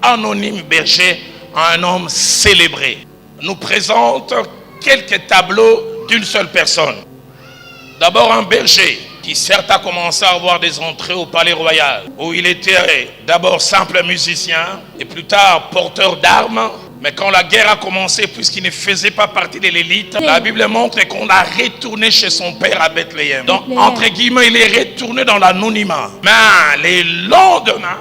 anonyme berger à un homme célébré. Nous présente quelques tableaux d'une seule personne. D'abord un berger qui certes a commencé à avoir des entrées au palais royal, où il était d'abord simple musicien et plus tard porteur d'armes. Mais quand la guerre a commencé, puisqu'il ne faisait pas partie de l'élite, la Bible montre qu'on l'a retourné chez son père à Bethléem. Donc, entre guillemets, il est retourné dans l'anonymat. Mais le lendemain,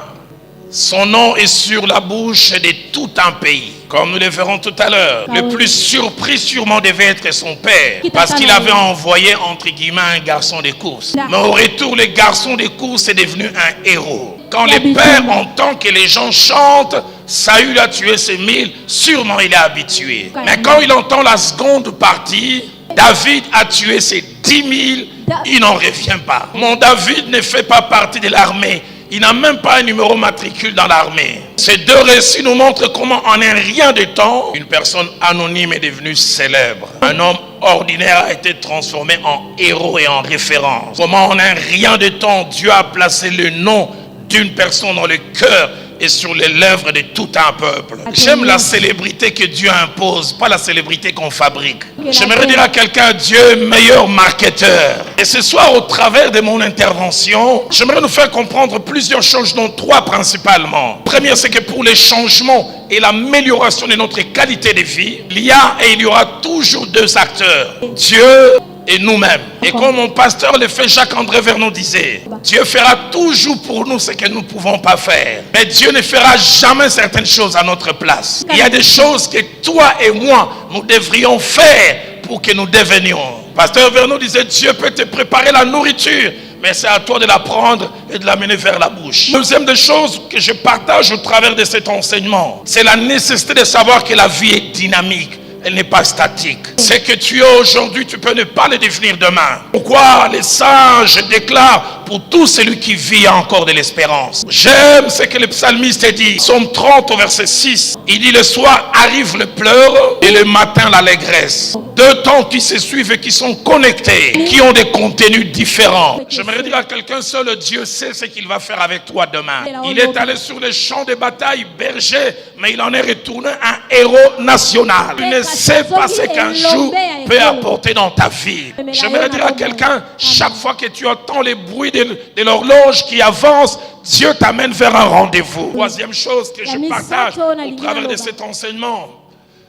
son nom est sur la bouche de tout un pays. Comme nous le verrons tout à l'heure. Le plus surpris sûrement devait être son père. Parce qu'il avait envoyé, entre guillemets, un garçon de course. Mais au retour, le garçon de course est devenu un héros. Quand le père entend que les gens chantent, Saül a tué ses 1000, sûrement il est habitué. Mais quand il entend la seconde partie, David a tué ses 10 000, il n'en revient pas. Mon David ne fait pas partie de l'armée. Il n'a même pas un numéro matricule dans l'armée. Ces deux récits nous montrent comment en un rien de temps, une personne anonyme est devenue célèbre. Un homme ordinaire a été transformé en héros et en référence. Comment en un rien de temps, Dieu a placé le nom d'une personne dans le cœur et sur les lèvres de tout un peuple. J'aime la célébrité que Dieu impose, pas la célébrité qu'on fabrique. J'aimerais dire à quelqu'un, Dieu est meilleur marketeur. Et ce soir, au travers de mon intervention, j'aimerais nous faire comprendre plusieurs choses, dont 3 principalement. Première, c'est que pour les changements et l'amélioration de notre qualité de vie, il y a et il y aura toujours 2 acteurs. Dieu et nous-mêmes. Et comme mon pasteur le fait, Jacques-André Vernon disait, Dieu fera toujours pour nous ce que nous ne pouvons pas faire. Mais Dieu ne fera jamais certaines choses à notre place. Il y a des choses que toi et moi, nous devrions faire pour que nous devenions. Pasteur Vernon disait, Dieu peut te préparer la nourriture, mais c'est à toi de la prendre et de l'amener vers la bouche. Deuxième des choses que je partage au travers de cet enseignement, c'est la nécessité de savoir que la vie est dynamique. Elle n'est pas statique. Ce que tu es aujourd'hui, tu peux ne pas le devenir demain. Pourquoi les sages déclarent, pour tout celui qui vit encore de l'espérance. J'aime ce que le psalmiste dit. Psaume 30 au verset 6. Il dit, le soir arrive le pleur et le matin l'allégresse. 2 temps qui se suivent et qui sont connectés, qui ont des contenus différents. J'aimerais dire à quelqu'un, seul Dieu sait ce qu'il va faire avec toi demain. Il est allé sur les champs de bataille berger, mais il en est retourné un héros national. Tu ne sais pas ce qu'un jour peut apporter dans ta vie. J'aimerais dire à quelqu'un, chaque fois que tu entends les bruits de l'horloge qui avance, Dieu t'amène vers un rendez-vous. Troisième chose que je partage au travers de cet enseignement,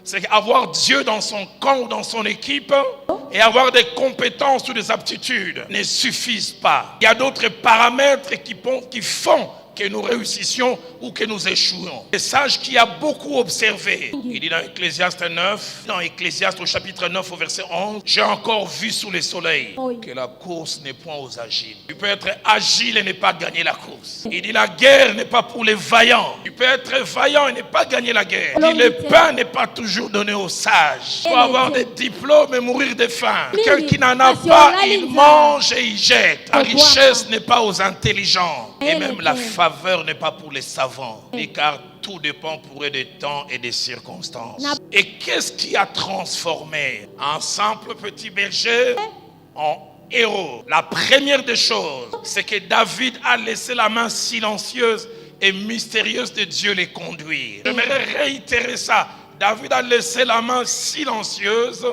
c'est avoir Dieu dans son camp ou dans son équipe et avoir des compétences ou des aptitudes ne suffisent pas. Il y a d'autres paramètres qui font que nous réussissions ou que nous échouons. Le sage qui a beaucoup observé, il dit dans Ecclésiaste 9, dans Ecclésiaste au chapitre 9 au verset 11, j'ai encore vu sous le soleil que la course n'est point aux agiles. Tu peux être agile et ne pas gagner la course. Il dit la guerre n'est pas pour les vaillants. Tu peux être vaillant et ne pas gagner la guerre. Il dit le pain n'est pas toujours donné aux sages. Il faut avoir des diplômes et mourir de faim. Quelqu'un qui n'en a pas, il mange et il jette. La richesse n'est pas aux intelligents. Et même la faveur n'est pas pour les savants, car tout dépend pour eux des temps et des circonstances. Et qu'est-ce qui a transformé un simple petit berger en héros? La première des choses, c'est que David a laissé la main silencieuse et mystérieuse de Dieu les conduire. J'aimerais réitérer ça. David a laissé la main silencieuse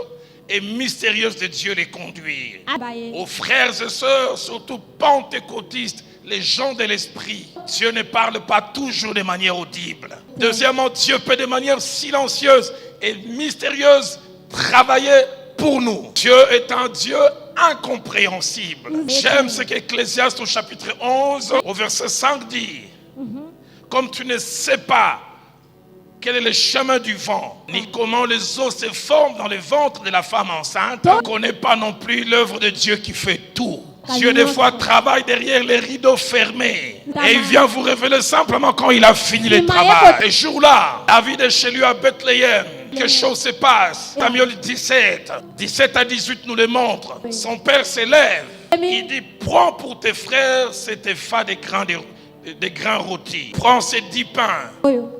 et mystérieuse de Dieu les conduire. Aux frères et sœurs, surtout pentecôtistes, les gens de l'esprit, Dieu ne parle pas toujours de manière audible. Deuxièmement, Dieu peut de manière silencieuse et mystérieuse travailler pour nous. Dieu est un Dieu incompréhensible. J'aime ce qu'Ecclésiaste au chapitre 11 au verset 5 dit. Comme tu ne sais pas quel est le chemin du vent, ni comment les os se forment dans le ventre de la femme enceinte, tu ne connais pas non plus l'œuvre de Dieu qui fait tout. Dieu des fois travaille derrière les rideaux fermés et il vient vous révéler simplement quand il a fini le travail. Et jour-là, David est chez lui à Bethléem. Quelque chose se passe. Samuel 17 à 18 nous le montre. Son père s'élève. Il dit, prends pour tes frères cet épha de grains rôtis. Prends ces 10 pains.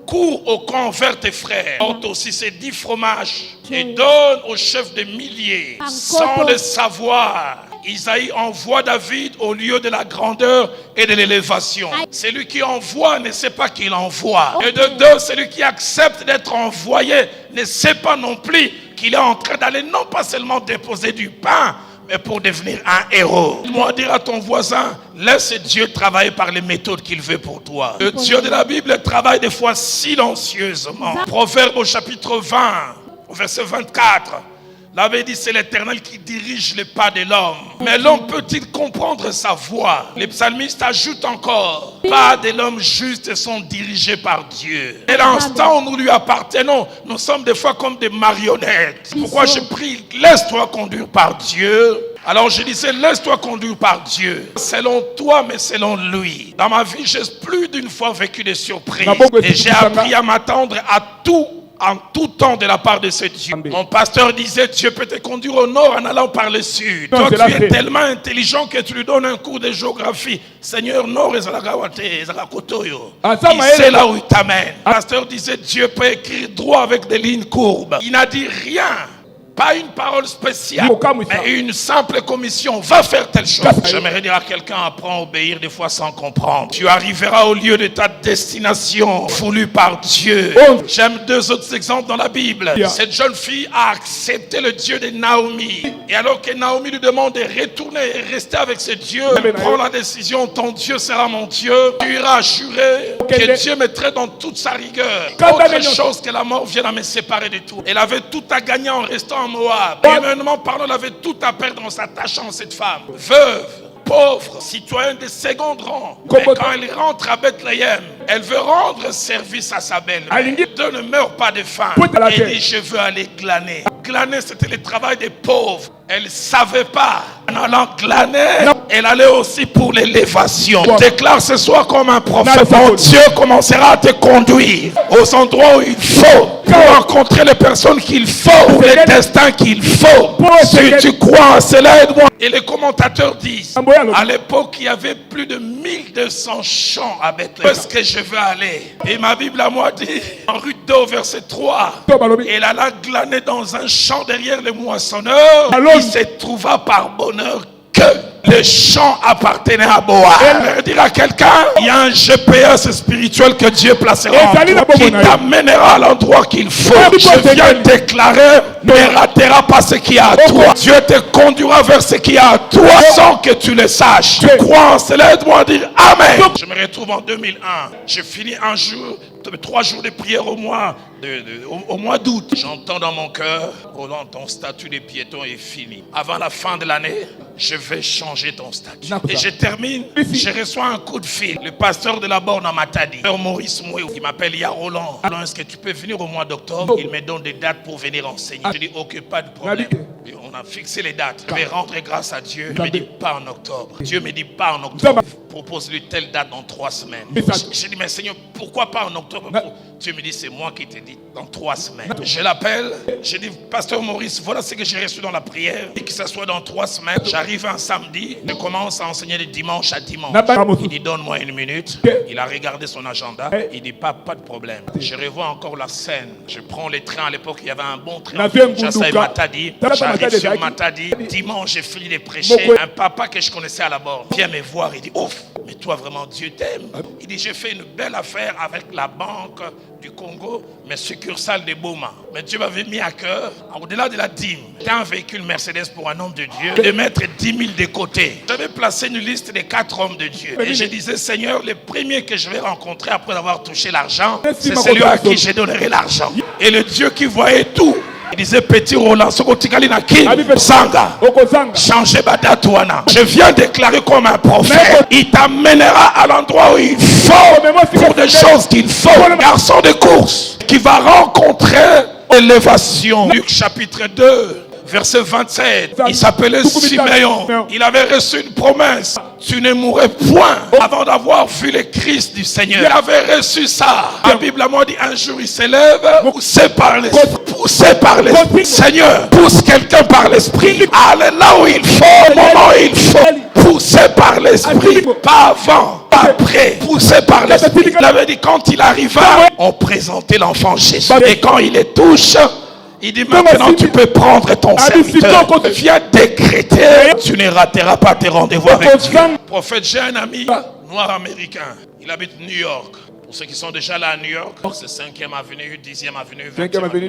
Cours au camp vers tes frères. Porte aussi ces 10 fromages et donne au chef de milliers. Sans le savoir, Isaïe envoie David au lieu de la grandeur et de l'élévation. Celui qui envoie ne sait pas qu'il envoie. Et de deux, celui qui accepte d'être envoyé ne sait pas non plus qu'il est en train d'aller non pas seulement déposer du pain, mais pour devenir un héros. Moi, dire à ton voisin, laisse Dieu travailler par les méthodes qu'il veut pour toi. Le Dieu de la Bible travaille des fois silencieusement. Proverbe au chapitre 20, au verset 24. L'avait dit, c'est l'Éternel qui dirige les pas de l'homme. Mais l'homme peut-il comprendre sa voix? Les psalmistes ajoutent encore, pas de l'homme juste sont dirigés par Dieu. Et l'instant où nous lui appartenons, nous sommes des fois comme des marionnettes. Pourquoi je prie, laisse-toi conduire par Dieu. Alors je disais, laisse-toi conduire par Dieu. Selon toi, mais selon lui. Dans ma vie, j'ai plus d'une fois vécu des surprises. Et j'ai appris à m'attendre à tout. En tout temps de la part de ce Dieu. Mon pasteur disait, Dieu peut te conduire au nord en allant par le sud. Toi, tu es tellement intelligent que tu lui donnes un cours de géographie. Seigneur, nord et Zalagakotoyo. Il sait là où il t'amène. Le pasteur disait, Dieu peut écrire droit avec des lignes courbes. Il n'a dit rien. Pas une parole spéciale, mais une simple commission. Va faire telle chose. J'aimerais dire à quelqu'un, apprends à obéir des fois sans comprendre. Tu arriveras au lieu de ta destination voulue par Dieu. J'aime deux autres exemples dans la Bible. Cette jeune fille a accepté le Dieu de Naomi. Et alors que Naomi lui demande de retourner et rester avec ce Dieu, elle prend la décision, ton Dieu sera mon Dieu. Tu iras assurer que Dieu me traite dans toute sa rigueur. Autre chose que la mort vienne à me séparer de tout. Elle avait tout à gagner en restant Moab. Et humainement parlant, elle avait tout à perdre en s'attachant à cette femme. Veuve, pauvre, citoyen de second rang. Et quand elle rentre à Bethléem, elle veut rendre service à sa belle-mère. Dieu ne meurt pas de faim. Elle dit, je veux aller glaner. Glaner, c'était le travail des pauvres. Elle ne savait pas. En allant glaner, elle allait aussi pour l'élévation. Déclare ce soir comme un prophète. Mon Dieu commencera à te conduire aux endroits où il faut. Pour rencontrer les personnes qu'il faut. Pour les destins qu'il faut. Si tu crois en cela, aide-moi. Et les commentateurs disent, à l'époque, il y avait plus de 1200 champs à Bethléem. Où est-ce que je veux aller? Et ma Bible à moi dit, en Ruth 2, verset 3, elle alla glaner dans un champ derrière les moissonneurs. Il se trouva par bonheur que le champ appartenait à Boaz. Elle dire à quelqu'un, il y a un GPS spirituel que Dieu placera en toi, qui t'amènera à l'endroit qu'il faut. Je viens déclarer, ne ratera pas ce qu'il y a à toi. Dieu te conduira vers ce qu'il y a à toi sans que tu le saches. Tu crois en cela, aide-moi à dire Amen. Je me retrouve en 2001. J'ai fini un jour, 3 jours de prière au mois d'août. J'entends dans mon cœur, Roland, ton statut de piéton est fini. Avant la fin de l'année, je vais changer ton statut. Et je termine, je reçois un coup de fil. Le pasteur de la borne à Matadi, Père Maurice Moué, qui m'appelle, il y a Roland. Alors, est-ce que tu peux venir au mois d'octobre? Il me donne des dates pour venir enseigner. Je dis, ok, pas de problème. Et on a fixé les dates. Je vais rendre grâce à Dieu. Il me dit, pas en octobre. Dieu me dit, pas en octobre. Propose-lui telle date dans 3 semaines. Je dis, mais Seigneur, pourquoi pas en octobre? Dieu me dit, c'est moi qui t'ai dit, dans 3 semaines. Je l'appelle, je dis, Pasteur Maurice, voilà ce que j'ai reçu dans la prière. Et que ce soit dans 3 semaines. J'arrive un samedi, je commence à enseigner de dimanche à dimanche. Il dit, donne-moi 1 minute. Il a regardé son agenda. Il dit, pas de problème. Je revois encore la scène. Je prends les trains. À l'époque, il y avait un bon train. J'essaie Matadi. J'arrive sur Matadi. Dimanche, j'ai fini de prêcher. Un papa que je connaissais à la borne vient me voir. Il dit, ouf, mais toi vraiment, Dieu t'aime. Il dit, j'ai fait une belle affaire avec la banque du Congo, mais succursale de Boma. Mais Dieu m'avait mis à cœur, au-delà de la dîme, un véhicule Mercedes pour un homme de Dieu, de mettre 10 000 de côté. J'avais placé une liste de 4 hommes de Dieu. Et je disais, Seigneur, le premier que je vais rencontrer après avoir touché l'argent, c'est celui à qui je donnerai l'argent. Et le Dieu qui voyait tout, il disait, petit Roland, changez Badatouana. Je viens déclarer comme un prophète. Il t'amènera à l'endroit où il faut pour des choses qu'il faut. Garçon de course qui va rencontrer élévation. Luc chapitre 2. Verset 27, il s'appelait Siméon. Il avait reçu une promesse. Tu ne mourrais point avant d'avoir vu le Christ du Seigneur. Il avait reçu ça. La Bible à moi dit, un jour il s'élève, poussé par l'Esprit. Poussé par l'Esprit. Seigneur, pousse quelqu'un par l'Esprit. Allez là où il faut, au moment où il faut. Poussé par l'Esprit. Pas avant, pas après. Poussé par l'Esprit. Il avait dit, quand il arriva, on présentait l'enfant Jésus. Et quand il les touche, Il dit maintenant tu peux prendre ton serviteur. Viens décréter. Tu ne rateras pas tes rendez-vous avec Dieu. Prophète, j'ai un ami noir américain. Il habite New York. Pour ceux qui sont déjà là à New York, c'est 5e avenue, 10e avenue, 20e avenue.